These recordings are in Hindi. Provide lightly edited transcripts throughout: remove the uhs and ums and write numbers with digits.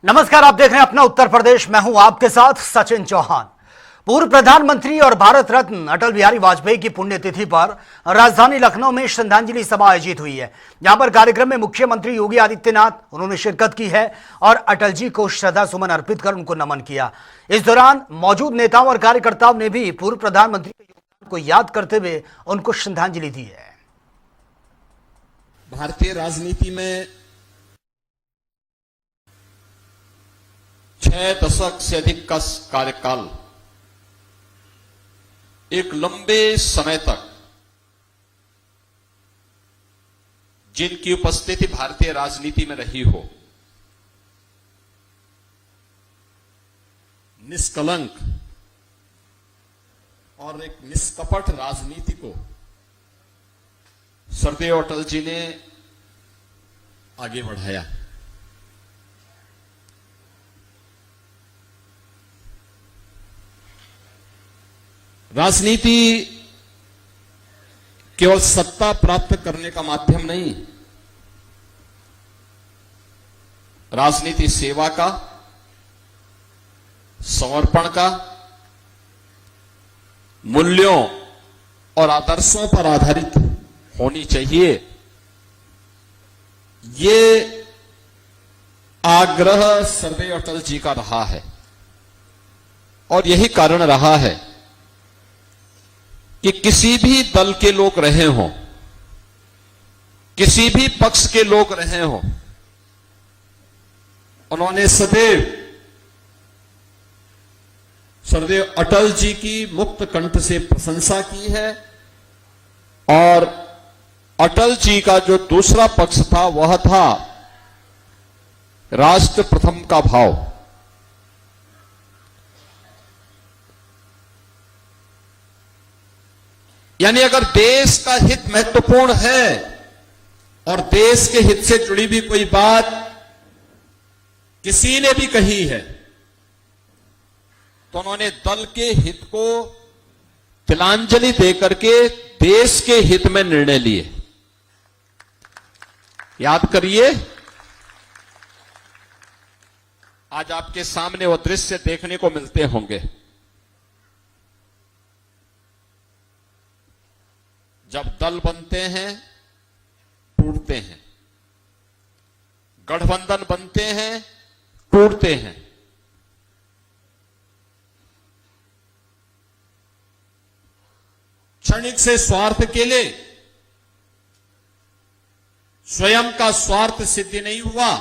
नमस्कार, आप देख रहे हैं अपना उत्तर प्रदेश। मैं हूं आपके साथ सचिन चौहान। पूर्व प्रधानमंत्री और भारत रत्न अटल बिहारी वाजपेयी की पुण्यतिथि पर राजधानी लखनऊ में श्रद्धांजलि सभा आयोजित हुई है। यहां पर कार्यक्रम में मुख्यमंत्री योगी आदित्यनाथ उन्होंने शिरकत की है और अटल जी को श्रद्धा सुमन अर्पित कर उनको नमन किया। इस दौरान मौजूद नेताओं और कार्यकर्ताओं ने भी पूर्व प्रधानमंत्री के योगदान को याद करते हुए उनको श्रद्धांजलि दी है। भारतीय राजनीति में 6 दशक से अधिक का कार्यकाल, एक लंबे समय तक जिनकी उपस्थिति भारतीय राजनीति में रही हो, निष्कलंक और एक निष्कपट राजनीति को सरदेव अटल जी ने आगे बढ़ाया। राजनीति केवल सत्ता प्राप्त करने का माध्यम नहीं, राजनीति सेवा का, समर्पण का, मूल्यों और आदर्शों पर आधारित होनी चाहिए। ये आग्रह सरदेव अटल जी का रहा है और यही कारण रहा है कि किसी भी दल के लोग रहे हों, किसी भी पक्ष के लोग रहे हों, उन्होंने सदैव सरदेव अटल जी की मुक्त कंठ से प्रशंसा की है और अटल जी का जो दूसरा पक्ष था वह था राष्ट्र प्रथम का भाव। यानी अगर देश का हित महत्वपूर्ण है और देश के हित से जुड़ी भी कोई बात किसी ने भी कही है तो उन्होंने दल के हित को तिलांजलि देकर के देश के हित में निर्णय लिए। याद करिए, आज आपके सामने वो दृश्य देखने को मिलते होंगे जब दल बनते हैं, टूटते हैं, गठबंधन बनते हैं, टूटते हैं। क्षणिक से स्वार्थ के लिए स्वयं का स्वार्थ सिद्धि नहीं हुआ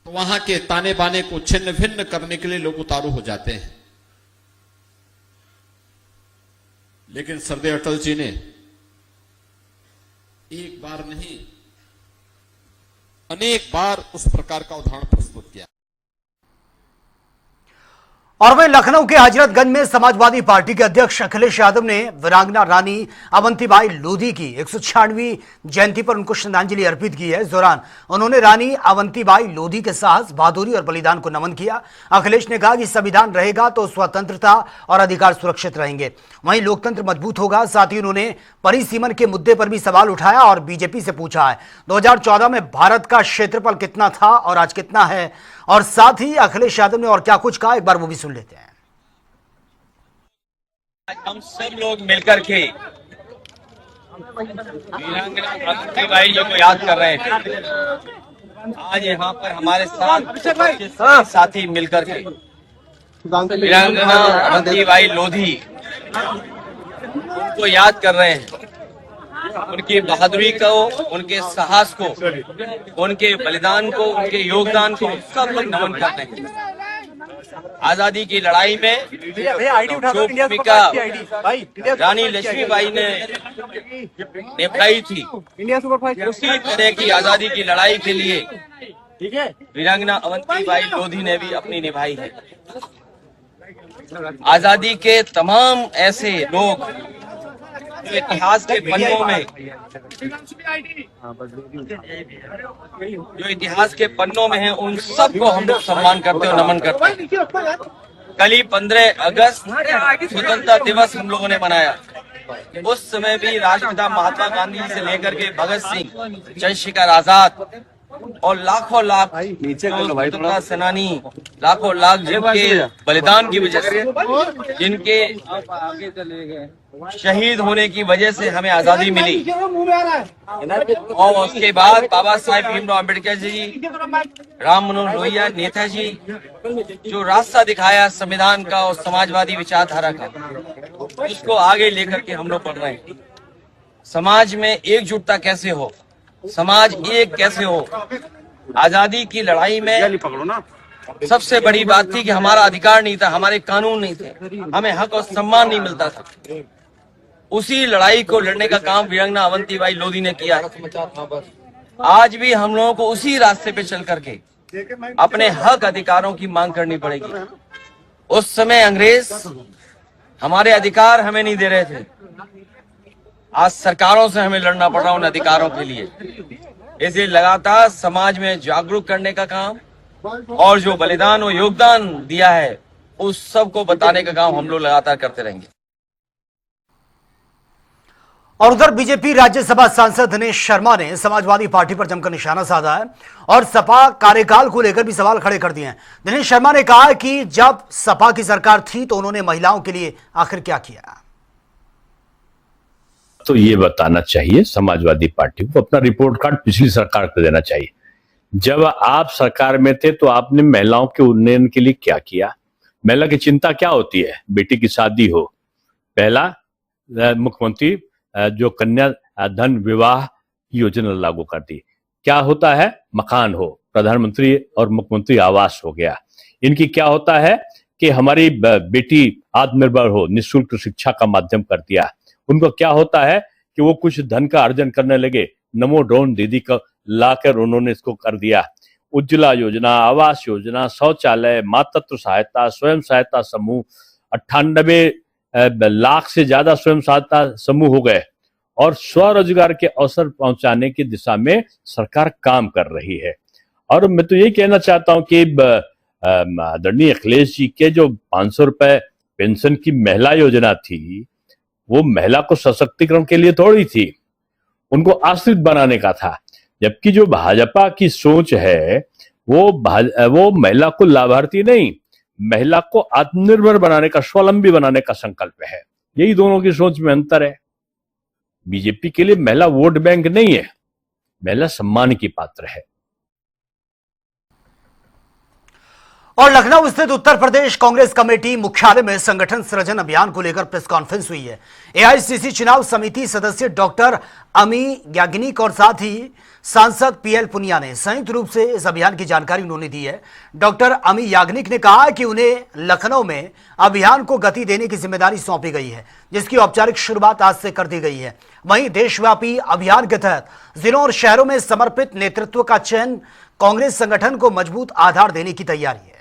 तो वहां के ताने बाने को छिन्न भिन्न करने के लिए लोग उतारू हो जाते हैं। लेकिन सरदेव अटल जी ने एक बार नहीं, अनेक बार उस प्रकार का उदाहरण प्रस्तुत किया। और वहीं लखनऊ के हजरतगंज में समाजवादी पार्टी के अध्यक्ष अखिलेश यादव ने वीरांगना रानी अवंतीबाई लोधी की 196वीं जयंती पर उनको श्रद्धांजलि अर्पित की है। इस दौरान उन्होंने रानी अवंतीबाई लोधी के साहस, बहादुरी और बलिदान को नमन किया। अखिलेश ने कहा कि संविधान रहेगा तो स्वतंत्रता और अधिकार सुरक्षित रहेंगे, वहीं लोकतंत्र मजबूत होगा। साथ ही उन्होंने परिसीमन के मुद्दे पर भी सवाल उठाया और बीजेपी से पूछा है 2014 में भारत का क्षेत्रफल कितना था और आज कितना है। और साथ ही अखिलेश यादव ने और क्या कुछ कहा, एक बार वो भी सुन लेते हैं। हम सब लोग मिलकर के वीरांगना अवंतीबाई जी को याद कर रहे हैं। आज यहाँ पर हमारे साथ साथी मिलकर के वीरांगना अवंतीबाई लोधी उनको याद कर रहे हैं। उनकी बहादुरी को, उनके साहस को, उनके बलिदान को, उनके योगदान को सब लोग नमन करते हैं। आजादी की लड़ाई में जो भूमिका रानी लक्ष्मीबाई ने निभाई थी, उसी तरह की आजादी की लड़ाई के लिए वीरांगना अवंतीबाई लोधी ने भी अपनी निभाई है। आजादी के तमाम ऐसे लोग जो इतिहास के पन्नों में हैं, उन सबको हम लोग सम्मान करते हैं, नमन करते हैं। कल ही 15 अगस्त स्वतंत्रता दिवस हम लोगों ने मनाया। उस समय भी राष्ट्रपिता महात्मा गांधी से लेकर के भगत सिंह, चंद्रशेखर आजाद, और लाखों लाख स्वतंत्रता सेनानी, लाखों लाख जिनके बलिदान की वजह से, जिनके शहीद होने की वजह से हमें आजादी मिली, और उसके बाद बाबा साहेब भीमराव अम्बेडकर जी, राम मनोहर लोहिया, नेताजी, जो रास्ता दिखाया संविधान का और समाजवादी विचारधारा का, उसको आगे लेकर के हम लोग बढ़ रहे हैं। समाज में एकजुटता कैसे हो, समाज एक कैसे हो। आजादी की लड़ाई में सबसे बड़ी बात थी कि हमारा अधिकार नहीं था, हमारे कानून नहीं थे, हमें हक और सम्मान नहीं मिलता था। उसी लड़ाई को लड़ने का काम वीरांगना अवंतीबाई लोधी ने किया है। आज भी हम लोगों को उसी रास्ते पे चल करके अपने हक अधिकारों की मांग करनी पड़ेगी। उस समय अंग्रेज हमारे अधिकार हमें नहीं दे रहे थे, आज सरकारों से हमें लड़ना पड़ रहा उन अधिकारों के लिए। इसे लगातार समाज में जागरूक करने का काम और जो बलिदान और योगदान दिया है उस सब को बताने का काम हम लोग लगातार करते रहेंगे। और उधर बीजेपी राज्यसभा सांसद दिनेश शर्मा ने समाजवादी पार्टी पर जमकर निशाना साधा है और सपा कार्यकाल को लेकर भी सवाल खड़े कर दिए हैं। दिनेश शर्मा ने कहा कि जब सपा की सरकार थी तो उन्होंने महिलाओं के लिए आखिर क्या किया। तो ये बताना चाहिए समाजवादी पार्टी को, अपना रिपोर्ट कार्ड पिछली सरकार को देना चाहिए। जब आप सरकार में थे तो आपने महिलाओं के उन्नयन के लिए क्या किया? महिला की चिंता क्या होती है? बेटी की शादी हो, पहला मुख्यमंत्री जो कन्या धन विवाह योजना लागू कर दी। क्या होता है? मकान हो, प्रधानमंत्री और मुख्यमंत्री आवास हो गया। इनकी क्या होता है कि हमारी बेटी आत्मनिर्भर हो, निःशुल्क शिक्षा का माध्यम कर दिया। उनको क्या होता है कि वो कुछ धन का अर्जन करने लगे, नमो ड्रोन दीदी को लाकर उन्होंने इसको कर दिया। उज्ज्वला योजना, आवास योजना, शौचालय, मातृत्व सहायता, स्वयं सहायता समूह, 98 लाख से ज्यादा स्वयं सहायता समूह हो गए और स्वरोजगार के अवसर पहुंचाने की दिशा में सरकार काम कर रही है। और मैं तो यही कहना चाहता हूं कि आदरणीय अखिलेश जी के जो 500 रुपए पेंशन की महिला योजना थी, वो महिला को सशक्तिकरण के लिए थोड़ी थी, उनको आश्रित बनाने का था। जबकि जो भाजपा की सोच है वो महिला को लाभार्थी नहीं, महिला को आत्मनिर्भर बनाने का, स्वावलंबी बनाने का संकल्प है। यही दोनों की सोच में अंतर है। बीजेपी के लिए महिला वोट बैंक नहीं है, महिला सम्मान की पात्र है। और लखनऊ स्थित उत्तर प्रदेश कांग्रेस कमेटी मुख्यालय में संगठन सृजन अभियान को लेकर प्रेस कॉन्फ्रेंस हुई है। एआईसीसी चुनाव समिति सदस्य डॉक्टर अमी याग्निक और साथ ही सांसद पीएल पुनिया ने संयुक्त रूप से इस अभियान की जानकारी उन्होंने दी है। डॉक्टर अमी याग्निक ने कहा कि उन्हें लखनऊ में अभियान को गति देने की जिम्मेदारी सौंपी गई है, जिसकी औपचारिक शुरुआत आज से कर दी गई है। वहीं देशव्यापी अभियान के तहत जिलों और शहरों में समर्पित नेतृत्व का चयन कांग्रेस संगठन को मजबूत आधार देने की तैयारी है।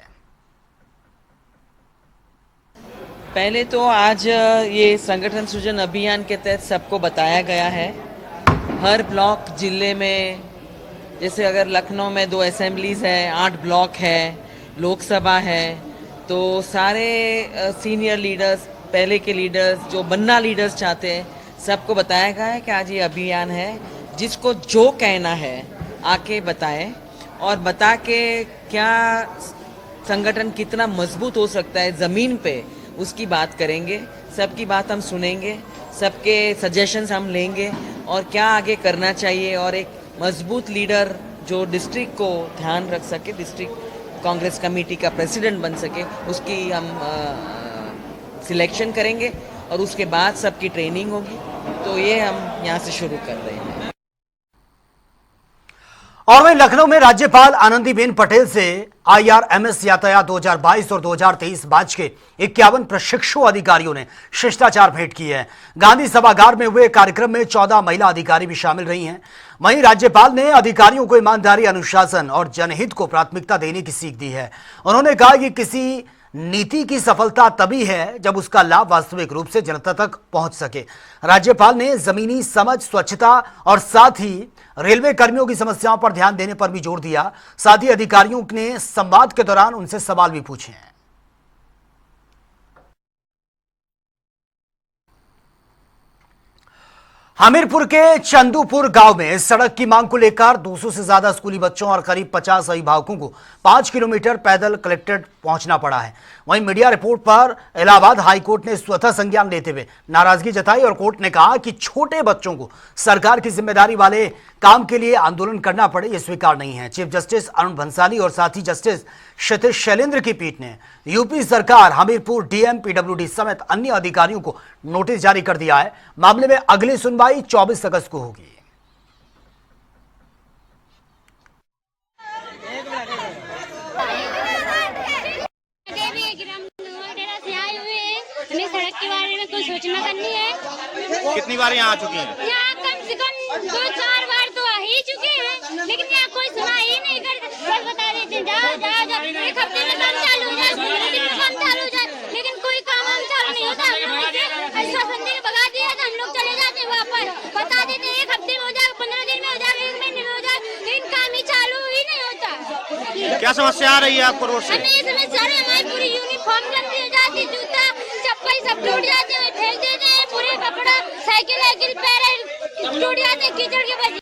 पहले तो आज ये संगठन सृजन अभियान के तहत सबको बताया गया है। हर ब्लॉक जिले में, जैसे अगर लखनऊ में 2 असेंबलीज है, 8 ब्लॉक है, लोकसभा है, तो सारे सीनियर लीडर्स, पहले के लीडर्स, जो बनना लीडर्स चाहते हैं, सबको बताया गया है कि आज ये अभियान है। जिसको जो कहना है आके बताएं और बता के क्या संगठन कितना मजबूत हो सकता है ज़मीन पे, उसकी बात करेंगे। सबकी बात हम सुनेंगे, सबके सजेशंस हम लेंगे और क्या आगे करना चाहिए, और एक मजबूत लीडर जो डिस्ट्रिक्ट को ध्यान रख सके, डिस्ट्रिक्ट कांग्रेस कमेटी का प्रेसिडेंट बन सके, उसकी हम सिलेक्शन करेंगे और उसके बाद सबकी ट्रेनिंग होगी। तो ये हम यहाँ से शुरू कर रहे हैं। और वहीं लखनऊ में राज्यपाल आनंदीबेन पटेल से आईआरएमएस यातायात 2022 और 2023 बैच के 51 प्रशिक्षु अधिकारियों ने शिष्टाचार भेंट की है। गांधी सभागार में हुए कार्यक्रम में 14 महिला अधिकारी भी शामिल रही हैं। वहीं राज्यपाल ने अधिकारियों को ईमानदारी, अनुशासन और जनहित को प्राथमिकता देने की सीख दी है। उन्होंने कहा कि किसी नीति की सफलता तभी है जब उसका लाभ वास्तविक रूप से जनता तक पहुंच सके। राज्यपाल ने जमीनी समझ, स्वच्छता और साथ ही रेलवे कर्मियों की समस्याओं पर ध्यान देने पर भी जोर दिया। साथ ही अधिकारियों ने संवाद के दौरान उनसे सवाल भी पूछे हैं। हमीरपुर के चंदूपुर गांव में सड़क की मांग को लेकर 200 से ज्यादा स्कूली बच्चों और करीब 50 अभिभावकों को 5 किलोमीटर पैदल कलेक्ट्रेट पहुंचना पड़ा है। वहीं मीडिया रिपोर्ट पर इलाहाबाद हाईकोर्ट ने स्वतः संज्ञान लेते हुए नाराजगी जताई और कोर्ट ने कहा कि छोटे बच्चों को सरकार की जिम्मेदारी वाले काम के लिए आंदोलन करना पड़े यह स्वीकार नहीं है। चीफ जस्टिस अरुण भंसाली और साथ ही जस्टिस क्षितिज शैलेंद्र की पीठ ने यूपी सरकार, हमीरपुर डीएम, पीडब्ल्यूडी समेत अन्य अधिकारियों को नोटिस जारी कर दिया है। मामले में अगली सुनवाई 24 अगस्त को होगी। हमें सड़क के बारे में कुछ सूचना करनी है। कितनी बार यहाँ आ चुकी हैं? यहाँ कम से कम 2-4 बार तो आ ही चुके हैं, लेकिन यहाँ कोई सुना ही नहीं करते। बस बता देते हैं जाओ जाओ जाओ, एक हफ्ते में काम चालू हो जाए, 15 दिन में काम चालू हो जाए, लेकिन कोई काम चालू नहीं होता। हम लोग आश्वासन देकर भगा दिया तो हम लोग चले जाते हैं वापस। बता देते हैं 1 हफ्ते में हो जाए, 15 दिन में हो जाए, 1 महीने में हो जाए, लेकिन काम ही चालू ही नहीं होता। क्या समस्या आ रही है आपको रोड से? हमें ये समस्या है, हमारी पूरी यूनिफॉर्म गंदी हो जाती, जूता चप्पल सब टूट जाते हैं, फेंक देते हैं, पूरे कपड़ा साइकिल पैर टूट जाते हैं कीचड़ के वजह।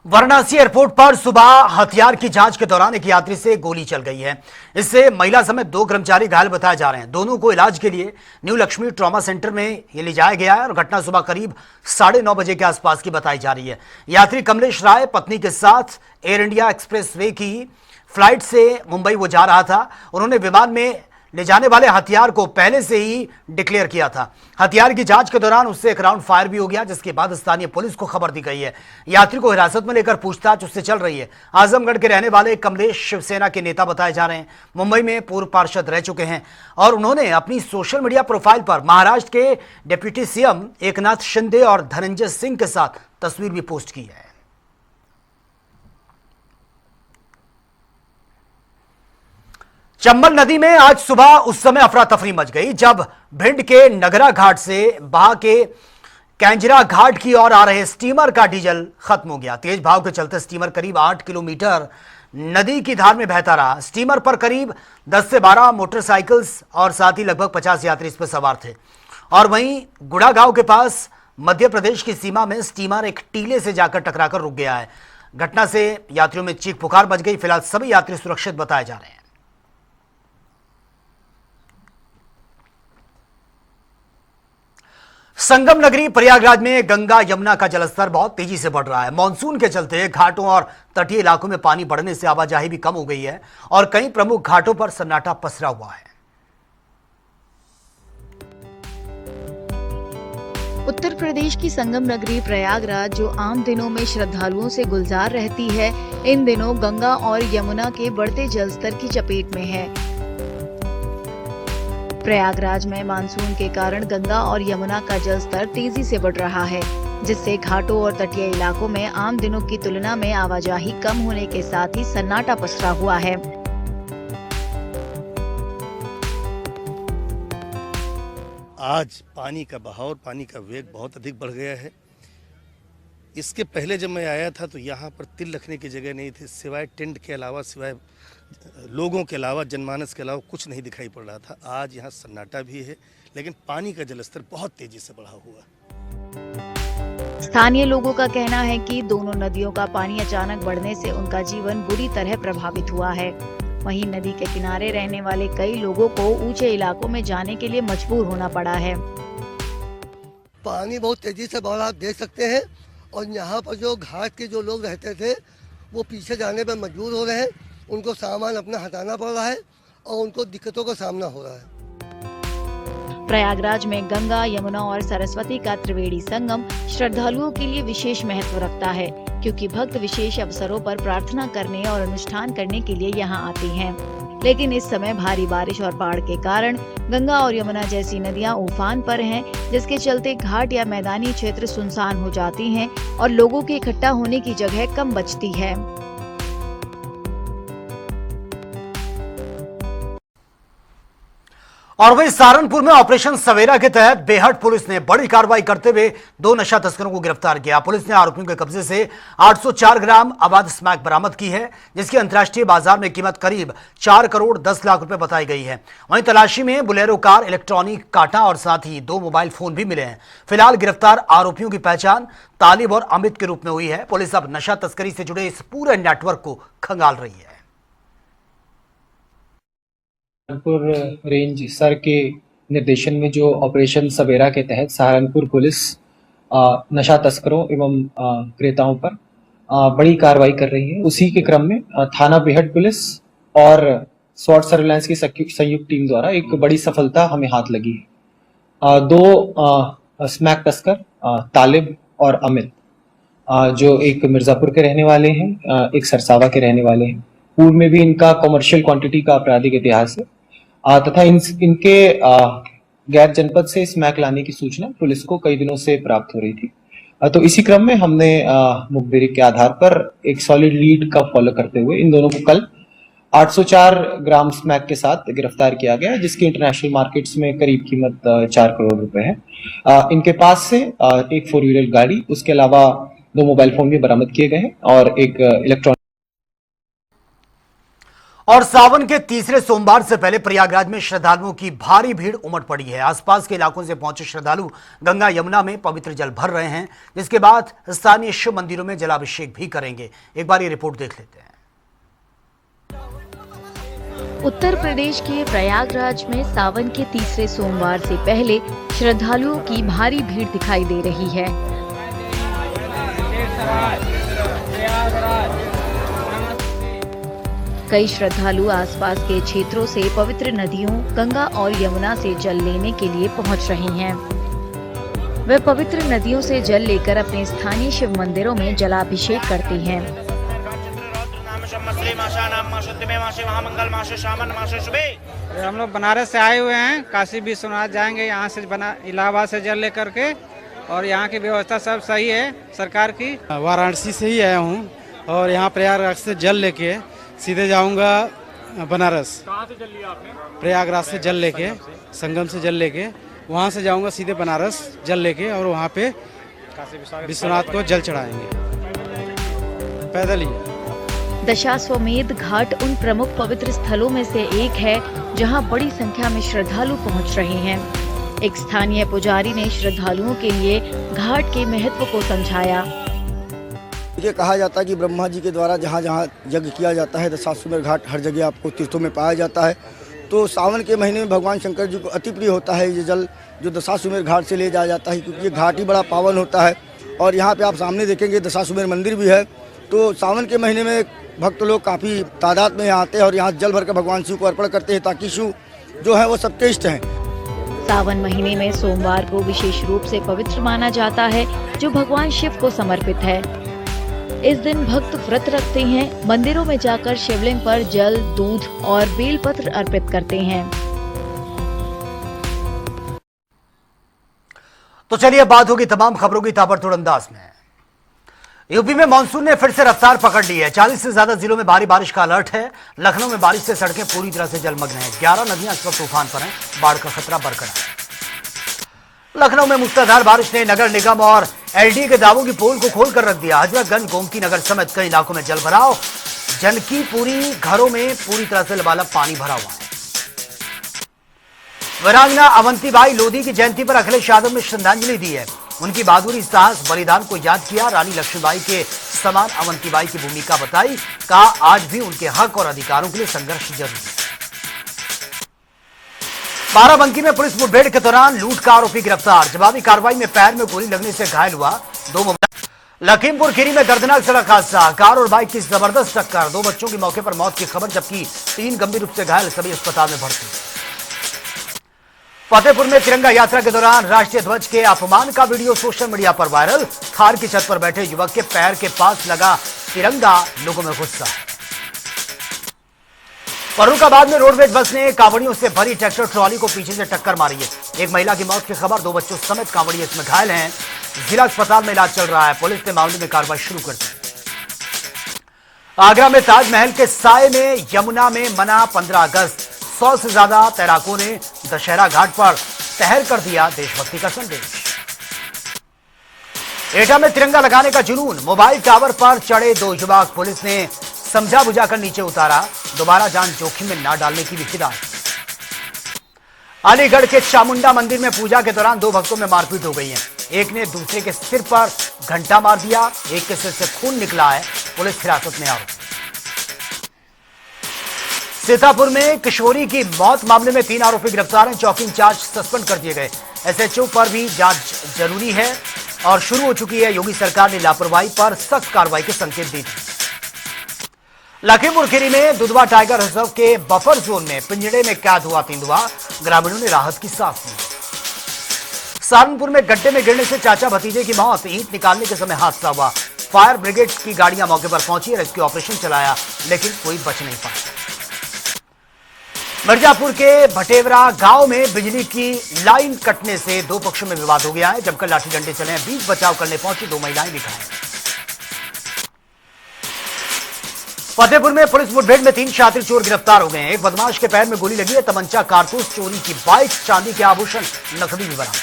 वाराणसी एयरपोर्ट पर सुबह हथियार की जांच के दौरान एक यात्री से गोली चल गई है। इससे महिला समेत 2 कर्मचारी घायल बताए जा रहे हैं। दोनों को इलाज के लिए न्यू लक्ष्मी ट्रॉमा सेंटर में ये ले जाया गया है और घटना सुबह करीब 9:30 बजे के आसपास की बताई जा रही है। यात्री कमलेश राय पत्नी के साथ एयर इंडिया एक्सप्रेसवे की फ्लाइट से मुंबई वो जा रहा था। उन्होंने विमान में ले जाने वाले हथियार को पहले से ही डिक्लेयर किया था। हथियार की जांच के दौरान उससे एक राउंड फायर भी हो गया, जिसके बाद स्थानीय पुलिस को खबर दी गई है। यात्री को हिरासत में लेकर पूछताछ उससे चल रही है। आजमगढ़ के रहने वाले कमलेश शिवसेना के नेता बताए जा रहे हैं। मुंबई में पूर्व पार्षद रह चुके हैं और उन्होंने अपनी सोशल मीडिया प्रोफाइल पर महाराष्ट्र के डिप्टी सीएम एकनाथ शिंदे और धनंजय सिंह के साथ तस्वीर भी पोस्ट की है। चंबल नदी में आज सुबह उस समय अफरा तफरी मच गई जब भिंड के नगरा घाट से बहा के कैंजरा घाट की ओर आ रहे स्टीमर का डीजल खत्म हो गया। तेज भाव के चलते स्टीमर करीब 8 किलोमीटर नदी की धार में बहता रहा। स्टीमर पर करीब 10 से 12 मोटरसाइकिल्स और साथ ही लगभग 50 यात्री इस पर सवार थे। और वहीं गुड़ा गांव के पास मध्य प्रदेश की सीमा में स्टीमर एक टीले से जाकर टकराकर रुक गया है। घटना से यात्रियों में चीख पुकार मच गई। फिलहाल सभी यात्री सुरक्षित बताए जा रहे हैं। संगम नगरी प्रयागराज में गंगा यमुना का जलस्तर बहुत तेजी से बढ़ रहा है। मानसून के चलते घाटों और तटीय इलाकों में पानी बढ़ने से आवाजाही भी कम हो गई है और कई प्रमुख घाटों पर सन्नाटा पसरा हुआ है। उत्तर प्रदेश की संगम नगरी प्रयागराज, जो आम दिनों में श्रद्धालुओं से गुलजार रहती है, इन दिनों गंगा और यमुना के बढ़ते जलस्तर की चपेट में है। प्रयागराज में मानसून के कारण गंगा और यमुना का जलस्तर तेजी से बढ़ रहा है, जिससे घाटों और तटीय इलाकों में आम दिनों की तुलना में आवाजाही कम होने के साथ ही सन्नाटा पसरा हुआ है। आज पानी का बहाव, पानी का वेग बहुत अधिक बढ़ गया है। इसके पहले जब मैं आया था तो यहाँ पर तिल रखने की जगह नहीं थी, सिवाय टेंट के अलावा, सिवाय लोगों के अलावा, जनमानस के अलावा कुछ नहीं दिखाई पड़ रहा था। आज यहाँ सन्नाटा भी है, लेकिन पानी का जलस्तर बहुत तेजी से बढ़ा हुआ। स्थानीय लोगों का कहना है कि दोनों नदियों का पानी अचानक बढ़ने से उनका जीवन बुरी तरह प्रभावित हुआ है। वहीं नदी के किनारे रहने वाले कई लोगों को ऊंचे इलाकों में जाने के लिए मजबूर होना पड़ा है। पानी बहुत तेजी से बढ़ा, आप देख सकते हैं। और यहाँ पर जो घाट के जो लोग रहते थे वो पीछे जाने पर मजबूर हो रहे हैं। उनको सामान अपना हटाना पड़ रहा है और उनको दिक्कतों का सामना हो रहा है। प्रयागराज में गंगा, यमुना और सरस्वती का त्रिवेणी संगम श्रद्धालुओं के लिए विशेष महत्व रखता है, क्योंकि भक्त विशेष अवसरों पर प्रार्थना करने और अनुष्ठान करने के लिए यहाँ आते हैं। लेकिन इस समय भारी बारिश और बाढ़ के कारण गंगा और यमुना जैसी नदियां उफान पर हैं, जिसके चलते घाट या मैदानी क्षेत्र सुनसान हो जाती हैं और लोगों के इकट्ठा होने की जगह कम बचती है। और वहीं सहारनपुर में ऑपरेशन सवेरा के तहत बेहट पुलिस ने बड़ी कार्रवाई करते हुए 2 नशा तस्करों को गिरफ्तार किया। पुलिस ने आरोपियों के कब्जे से 804 ग्राम अवैध स्मैक बरामद की है, जिसकी अंतर्राष्ट्रीय बाजार में कीमत करीब 4 करोड़ 10 लाख रुपए बताई गई है। वहीं तलाशी में बुलेरो कार, इलेक्ट्रॉनिक कांटा और साथ ही 2 मोबाइल फोन भी मिले हैं। फिलहाल गिरफ्तार आरोपियों की पहचान तालिब और अमित के रूप में हुई है। पुलिस अब नशा तस्करी से जुड़े इस पूरे नेटवर्क को खंगाल रही है। सहारनपुर रेंज सर के निर्देशन में जो ऑपरेशन सवेरा के तहत सहारनपुर पुलिस नशा तस्करों एवं क्रेताओं पर बड़ी कार्रवाई कर रही है, उसी के क्रम में थाना बेहट पुलिस और स्वॉट सर्विलांस की संयुक्त टीम द्वारा एक बड़ी सफलता हमें हाथ लगी है। 2 स्मैक तस्कर तालिब और अमित, जो एक मिर्जापुर के रहने वाले हैं, एक सरसावा के रहने वाले हैं। पूर्व में भी इनका कमर्शियल क्वांटिटी का आपराधिक इतिहास है तथा इनके गैर जनपद से स्मैक लाने की सूचना पुलिस को कई दिनों से प्राप्त हो रही थी। तो इसी क्रम में हमने मुखबिरी के आधार पर एक सॉलिड लीड का फॉलो करते हुए इन दोनों को कल 804 ग्राम स्मैक के साथ गिरफ्तार किया गया, जिसकी इंटरनेशनल मार्केट्स में करीब कीमत 4 करोड़ रुपए है। इनके पास से एक 4 व्हीलर गाड़ी, उसके अलावा 2 मोबाइल फोन भी बरामद किए गए हैं और एक इलेक्ट्रॉनिक। और सावन के तीसरे सोमवार से पहले प्रयागराज में श्रद्धालुओं की भारी भीड़ उमड़ पड़ी है। आसपास के इलाकों से पहुंचे श्रद्धालु गंगा यमुना में पवित्र जल भर रहे हैं, जिसके बाद स्थानीय शिव मंदिरों में जलाभिषेक भी करेंगे। एक बार ये रिपोर्ट देख लेते हैं। उत्तर प्रदेश के प्रयागराज में सावन के तीसरे सोमवार से पहले श्रद्धालुओं की भारी भीड़ दिखाई दे रही है। कई श्रद्धालु आसपास के क्षेत्रों से पवित्र नदियों गंगा और यमुना से जल लेने के लिए पहुंच रहे हैं। वे पवित्र नदियों से जल लेकर अपने स्थानीय शिव मंदिरों में जलाभिषेक करते हैं। हम लोग बनारस से आए हुए हैं, काशी विश्वनाथ जाएंगे, यहाँ से इलाहाबाद से जल लेकर के, और यहाँ की व्यवस्था सब सही है सरकार की। वाराणसी से ही आया हूँ और यहाँ प्रयागराज से जल लेके सीधे जाऊंगा बनारस। कहाँ से जल लिया आपने? प्रयागराज से जल लेके, संगम से जल लेके वहाँ से जाऊंगा सीधे बनारस जल लेके, और वहाँ पे विश्वनाथ को जल चढ़ाएंगे पैदल ही। दशाश्वमेध घाट उन प्रमुख पवित्र स्थलों में से एक है जहां बड़ी संख्या में श्रद्धालु पहुंच रहे हैं। एक स्थानीय पुजारी ने श्रद्धालुओं के लिए घाट के महत्व को समझाया। ये कहा जाता है कि ब्रह्मा जी के द्वारा जहाँ जहाँ यज्ञ किया जाता है, दशाश्वमेध घाट हर जगह आपको तीर्थों में पाया जाता है। तो सावन के महीने में भगवान शंकर जी को अति प्रिय होता है ये जल, जो दशाश्वमेध घाट से ले जाया जाता है, क्योंकि ये घाट ही बड़ा पावन होता है। और यहाँ पे आप सामने देखेंगे दशाश्वमेध मंदिर भी है। तो सावन के महीने में भक्त लोग काफ़ी तादाद में यहाँ आते हैं और यहाँ जल भर कर भगवान शिव को अर्पण करते हैं, ताकि शिव जो है वो सबके इष्ट हैं। सावन महीने में सोमवार को विशेष रूप से पवित्र माना जाता है, जो भगवान शिव को समर्पित है। इस दिन भक्त व्रत रखते हैं, मंदिरों में जाकर शिवलिंग पर जल, दूध और बेलपत्र अर्पित करते हैं। तो चलिए बात होगी तमाम खबरों की ताबड़तोड़ अंदाज में। यूपी में मानसून ने फिर से रफ्तार पकड़ ली है। 40 से ज्यादा जिलों में भारी बारिश का अलर्ट है। लखनऊ में बारिश से सड़कें पूरी तरह से जलमग्न हैं। 11 नदियां इस वक्त तूफान पर हैं। बाढ़ का खतरा बरकरार। लखनऊ में मूसलाधार बारिश ने नगर निगम और एलडीए के दावों की पोल को खोल कर रख दिया। हजरतगंज, गोमती नगर समेत कई इलाकों में जल भराव। जनकी पूरी घरों में पूरी तरह से लबालब पानी भरा हुआ है। वीरांगना अवंतीबाई लोधी की जयंती पर अखिलेश यादव ने श्रद्धांजलि दी है। उनकी बहादुरी, साहस, बलिदान को याद किया। रानी लक्ष्मीबाई के समान अवंतीबाई की भूमिका बताई। कहा आज भी उनके हक और अधिकारों के लिए संघर्ष जरूरी है। बाराबंकी में पुलिस मुठभेड़ के दौरान लूट का आरोपी गिरफ्तार। जवाबी कार्रवाई में पैर में गोली लगने से घायल हुआ 2 मोबाइल। लखीमपुर खीरी में दर्दनाक सड़क हादसा। कार और बाइक की जबरदस्त टक्कर। 2 बच्चों की मौके पर मौत की खबर, जबकि 3 गंभीर रूप से घायल, सभी अस्पताल में भर्ती। फतेहपुर में तिरंगा यात्रा के दौरान राष्ट्रीय ध्वज के अपमान का वीडियो सोशल मीडिया पर वायरल। थार की छत पर बैठे युवक के पैर के पास लगा तिरंगा, लोगों में गुस्सा। फर्रुखाबाद में रोडवेज बस ने कांवड़ियों से भरी ट्रैक्टर ट्रॉली को पीछे से टक्कर मारी है। एक महिला की मौत की खबर, 2 बच्चों समेत कांवड़िए इसमें घायल हैं। जिला अस्पताल में इलाज चल रहा है। पुलिस ने मामले में कार्रवाई शुरू कर दी। आगरा में ताजमहल के साए में यमुना में मना 15 अगस्त। 100 से ज्यादा तैराकों ने दशहरा घाट पर तैर कर दिया देशभक्ति का संदेश। एटा में तिरंगा लगाने का जुनून, मोबाइल टावर पर चढ़े 2 युवक, पुलिस ने समझा बुझाकर नीचे उतारा। दोबारा जान जोखिम में ना डालने की भी हिदायत। अलीगढ़ के चामुंडा मंदिर में पूजा के दौरान 2 भक्तों में मारपीट हो गई है। एक ने दूसरे के सिर पर घंटा मार दिया, एक के सिर से खून निकला है। पुलिस हिरासत में आरोपी। सीतापुर में किशोरी की मौत मामले में 3 आरोपी गिरफ्तार हैं। चौकी इंचार्ज सस्पेंड कर दिए गए। एसएचओ पर भी जांच जरूरी है और शुरू हो चुकी है। योगी सरकार ने लापरवाही पर सख्त कार्रवाई के संकेत दिए। लखीमपुर खीरी में दुधवा टाइगर रिजर्व के बफर जोन में पिंजड़े में कैद हुआ तेंदुआ, ग्रामीणों ने राहत की सांस ली। सहारनपुर में गड्ढे में गिरने से चाचा भतीजे की मौत, ईंट निकालने के समय हादसा हुआ। फायर ब्रिगेड की गाड़ियां मौके पर पहुंची, रेस्क्यू ऑपरेशन चलाया, लेकिन कोई बच नहीं पाया। मिर्जापुर के भटेवरा गांव में बिजली की लाइन कटने से 2 पक्षों में विवाद हो गया है। जमकर लाठी डंडे चले हैं। बीच बचाव करने पहुंची 2 महिलाएं भी घायल। फतेहपुर में पुलिस मुठभेड़ में 3 शातिर चोर गिरफ्तार हो गए हैं। एक बदमाश के पैर में गोली लगी है। तमंचा, कारतूस, चोरी की बाइक, चांदी के आभूषण, नकदी भी बरामद।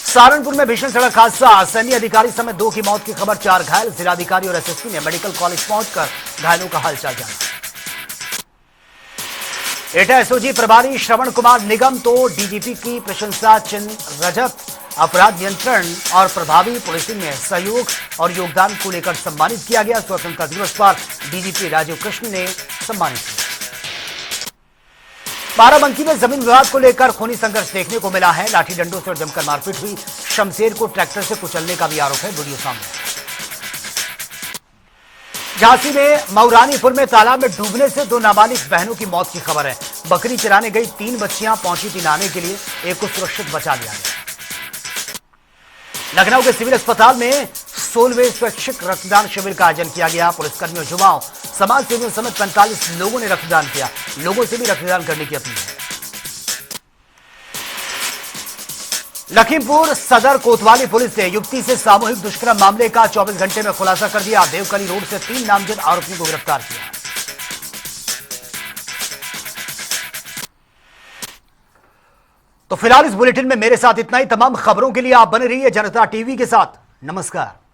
सहारनपुर में भीषण सड़क हादसा, सैन्य अधिकारी समेत 2 की मौत की खबर, 4 घायल। जिलाधिकारी और एसएसपी ने मेडिकल कॉलेज पहुंचकर घायलों का हालचाल जाना। एटा एसओजी प्रभारी श्रवण कुमार निगम तो डीजीपी की प्रशंसा चिन्ह, रजत, अपराध नियंत्रण और प्रभावी पुलिसिंग में सहयोग और योगदान को लेकर सम्मानित किया गया। स्वतंत्रता दिवस पर डीजीपी राजीव कृष्ण ने सम्मानित किया। बाराबंकी में जमीन विवाद को लेकर खूनी संघर्ष देखने को मिला है। लाठी डंडों से और जमकर मारपीट हुई। शमशेर को ट्रैक्टर से कुचलने का भी आरोप है। वीडियो सामने। झांसी में मऊरानीपुर में तालाब में डूबने से 2 नाबालिग बहनों की मौत की खबर है। बकरी चराने गई 3 बच्चियां पहुंची थी नहाने के लिए, एक को सुरक्षित बचा लिया गया। लखनऊ के सिविल अस्पताल में 16वें स्वैच्छिक रक्तदान शिविर का आयोजन किया गया। पुलिसकर्मियों, युवाओं, समाज सेवियों समेत 45 लोगों ने रक्तदान किया। लोगों से भी रक्तदान करने की अपील है। लखीमपुर सदर कोतवाली पुलिस ने युवती से सामूहिक दुष्कर्म मामले का 24 घंटे में खुलासा कर दिया। देवकली रोड से 3 नामजद आरोपियों को गिरफ्तार किया। तो फिलहाल इस बुलेटिन में मेरे साथ इतना ही। तमाम खबरों के लिए आप बने रहिए जनता टीवी के साथ। नमस्कार।